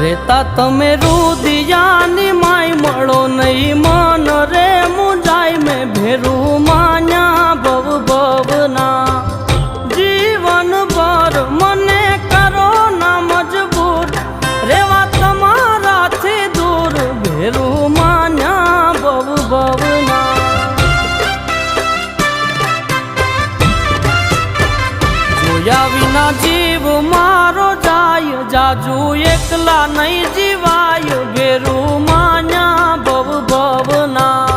રેતા તમે રુદિયાની માય મળો નહીં મન રે મુંજાય મેં ભેરું માન્યા ભવ ભવના જીવન ભર મને કરો ના મજબૂર રેવા તમારાથી દૂર ભેરું માન્યા ભવ ભવના જોયા વિના જીવ મારો જાય જાજુ એકલા નહીં જીવાય ભેરું માન્યા ભવ ભવના